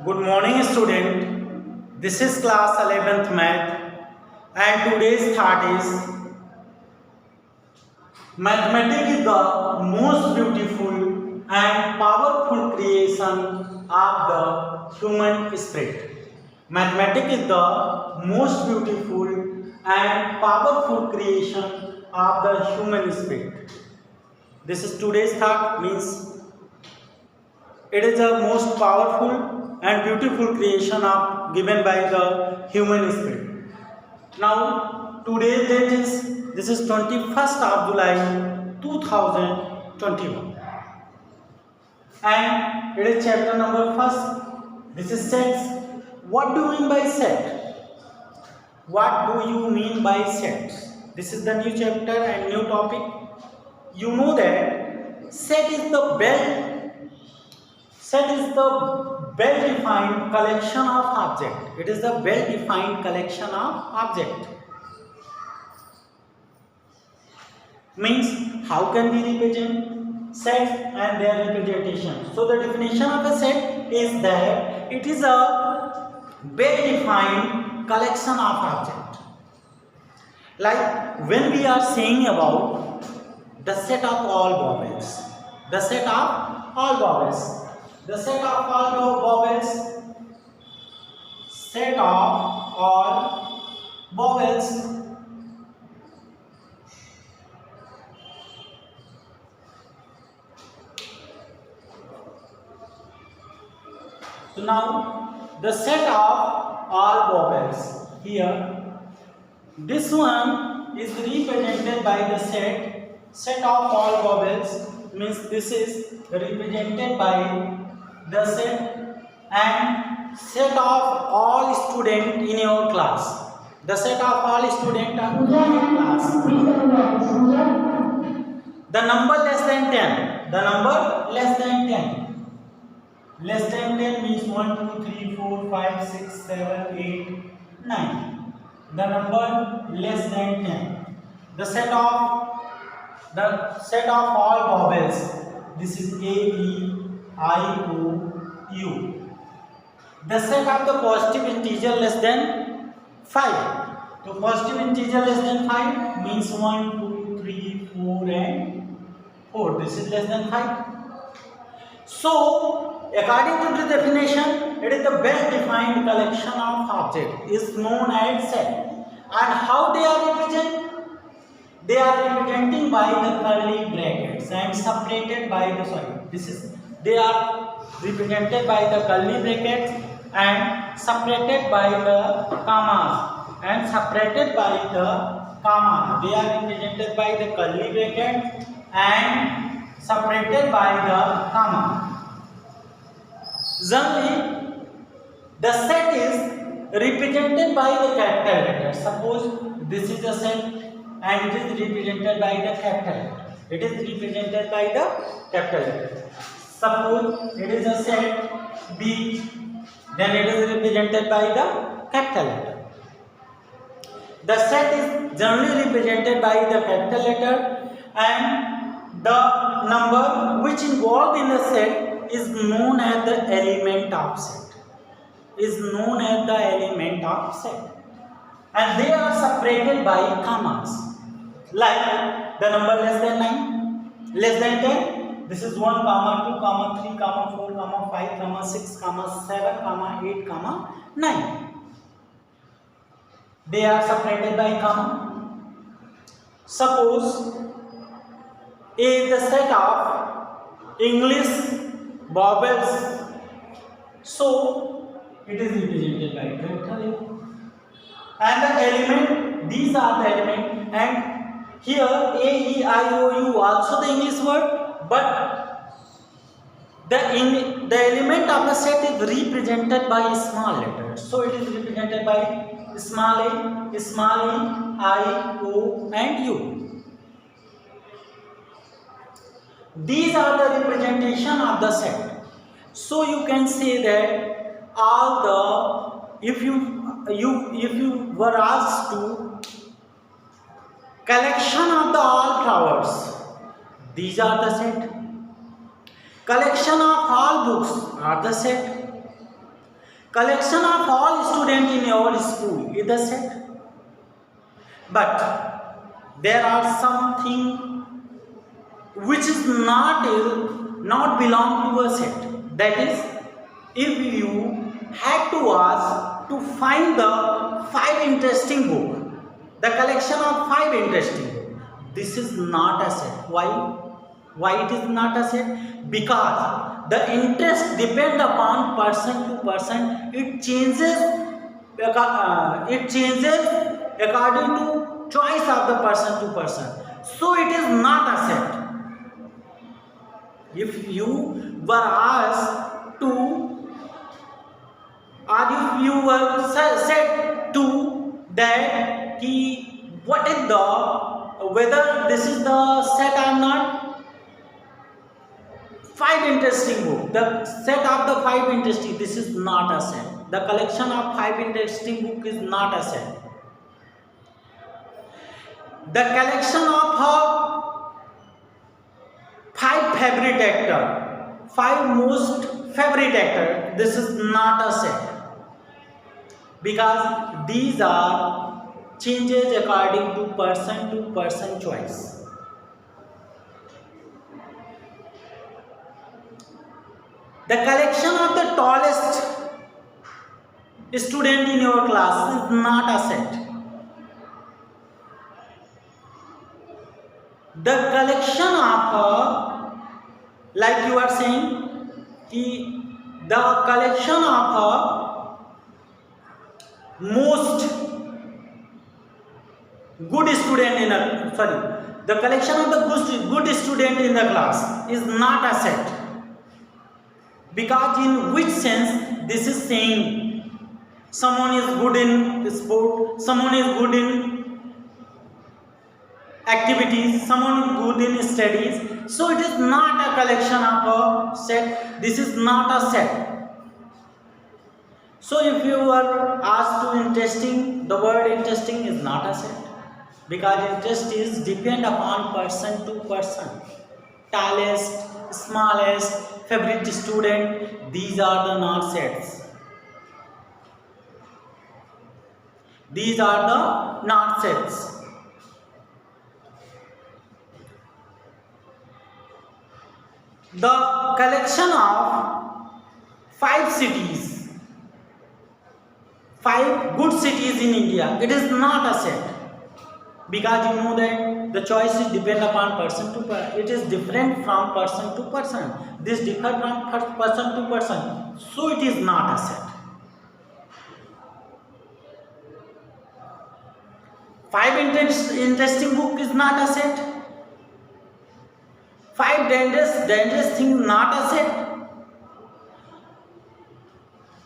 Good morning, student. This is class 11th math, and today's thought is mathematics is the most beautiful and powerful creation of the human spirit. Mathematics is the most beautiful and powerful creation of the human spirit. This is today's thought, means it is the most powerful and beautiful creation of given by the human spirit. Now today's date is, this is 21st of July 2021, and it is chapter number first. This is sets. What do you mean by set? What do you mean by sets? This is the new chapter and new topic. You know that set is the well-defined collection of object. It is the well-defined collection of object. Means how can we represent sets and their representation? So the definition of a set is that it is a well-defined collection of object. Like when we are saying about the set of all vowels, the set of all vowels. The set of all vowels, set of all vowels so now the set of all vowels here, this one is represented by the set of all vowels, means this is represented by the set and set of all students in your class. The set of all students in your class. The number less than 10. The number less than 10. Less than 10 means 1, 2, 3, 4, 5, 6, 7, 8, 9. The number less than 10. The set of all vowels. This is A, E, I, O, U. The set of the positive integer less than 5. So positive integer less than 5 means 1, 2, 3, 4 and 4. This is less than 5. So according to the definition, it is the well-defined collection of objects is known as set. And how they are represented? They are representing by the curly brackets and separated by the they are represented by the curly brackets and separated by the commas They are represented by the curly bracket and separated by the comma. Generally, the set is represented by the capital letter. Suppose this is a set and it is represented by the capital letter. It is represented by the capital letter. Suppose it is a set B, then it is represented by the capital letter. The set is generally represented by the capital letter, and the number which involved in the set is known as the element of set. And they are separated by commas. Like the number less than 9, less than 10, this is 1, 2, 3, 4, 5, 6, 7, 8, 9. They are separated by comma. Suppose A is the set of English vowels, so it is represented by capital A. And the element, these are the element, and here A, E, I, O, U also the English word, but the element of the set is represented by small letters. So it is represented by small a, I, O and U. These are the representation of the set. So you can say that all the, if you were asked to collection of the all flowers, these are the set. Collection of all books are the set. collection of all students in your school is the set. But there are something which is not belong to a set. That is, if you had to ask to find the 5 interesting book, the collection of 5 interesting book, this is not a set. Why it is not a set? Because the interest depend upon person to person. It changes according to choice of the person to person. So it is not a set. If you were asked to, or if you were said to that what is the, whether this is the set or not, 5 interesting book, the set of the 5 interesting, this is not a set. The collection of 5 interesting book is not a set. The collection of her 5 favorite actor, 5 most favorite actor, this is not a set. Because these are changes according to person choice. The collection of the tallest student in your class is not a set. The collection of like you are saying, the collection of most good student in a the collection of the good student in the class is not a set. Because in which sense this is saying someone is good in sport, someone is good in activities, someone is good in studies. So it is not a collection of a set. This is not a set. So if you are asked to interesting, the word interesting is not a set. Because interest is depend upon person to person. Tallest, smallest, favorite student, these are the not sets. These are the not sets. The collection of 5 cities, 5 good cities in India, it is not a set. Because you know that the choice is depend upon person to person. It is different from person to person. This differ from person to person. So it is not a set. 5 interesting book is not a set. 5 dangerous things not a set.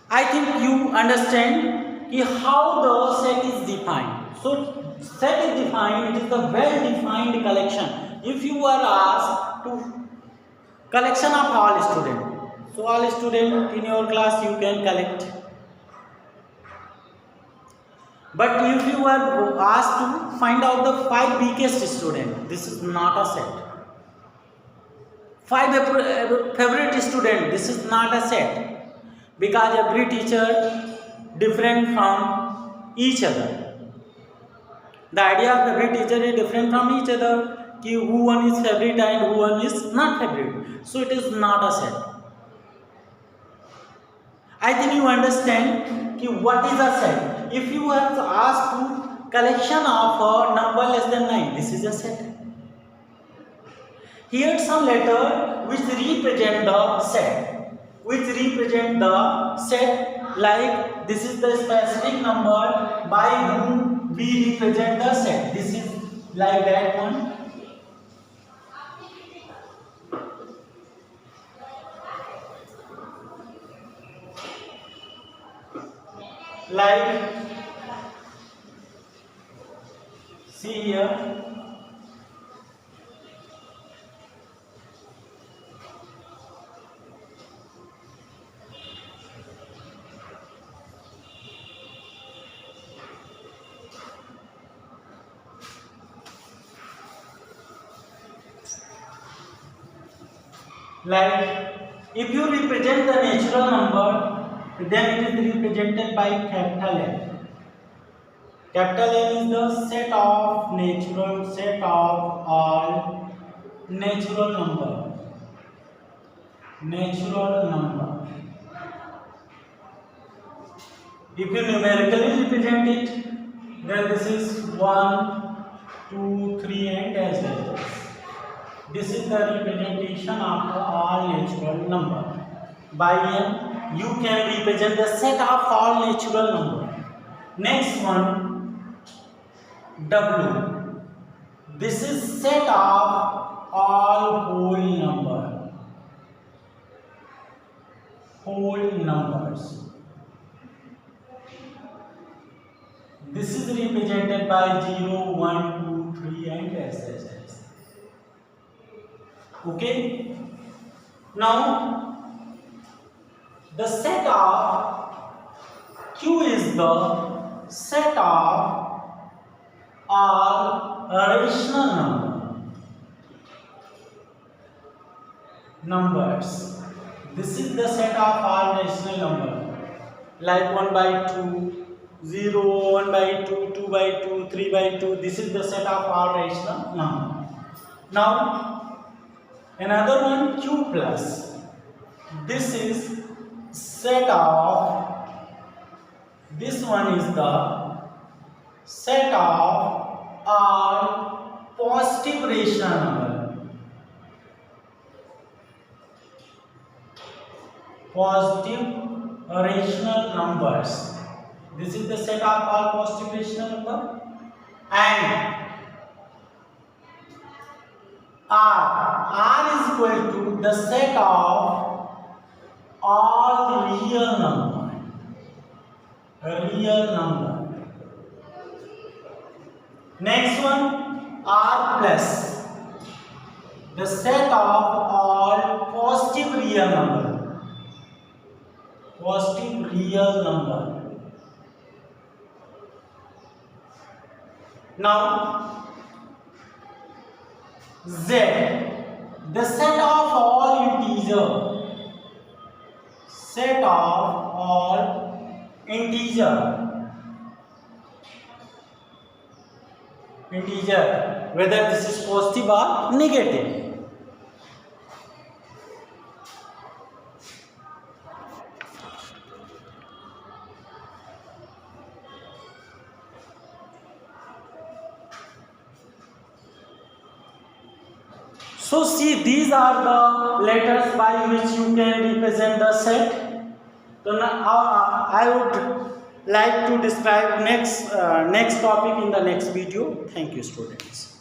I think you understand how the set is defined. So set is defined, it is the well-defined collection. If you are asked to collection of all students, so all students in your class you can collect. But if you are asked to find out the 5 biggest students, this is not a set. 5 favorite students, this is not a set. Because every teacher different from each other. The idea of favorite teacher is different from each other. Who one is favorite and who one is not favorite. So it is not a set. I think you understand what is a set. If you are asked to collection of a number less than 9, this is a set. Here some letter which represent the set. Like this is the specific number by whom we represent the set. This is like that one. Like, see here. Like, if you represent the natural number then it is represented by capital N. Capital N is the set of all natural number. If you numerically represent it, then this is 1, 2, 3 and as well. This is the representation of all natural number. By n, you can represent the set of all natural number. Next one, W. This is set of all whole numbers. This is represented by 0, 1, 2, 3 and as. Okay. Now the set of Q is the set of all rational numbers. This is the set of all rational numbers, like 1 by 2, 0, 1 by 2, 2 by 2, 3 by 2. This is the set of all rational numbers. Now another one, Q plus. This is set of, this one is the set of all positive rational numbers. This is the set of all positive rational numbers. And R is equal to the set of all real number. Next one, R plus, the set of all positive real number. Now Z, the set of all integer, whether this is positive or negative. So see, these are the letters by which you can represent the set. So now I would like to describe next topic in the next video. Thank you, students.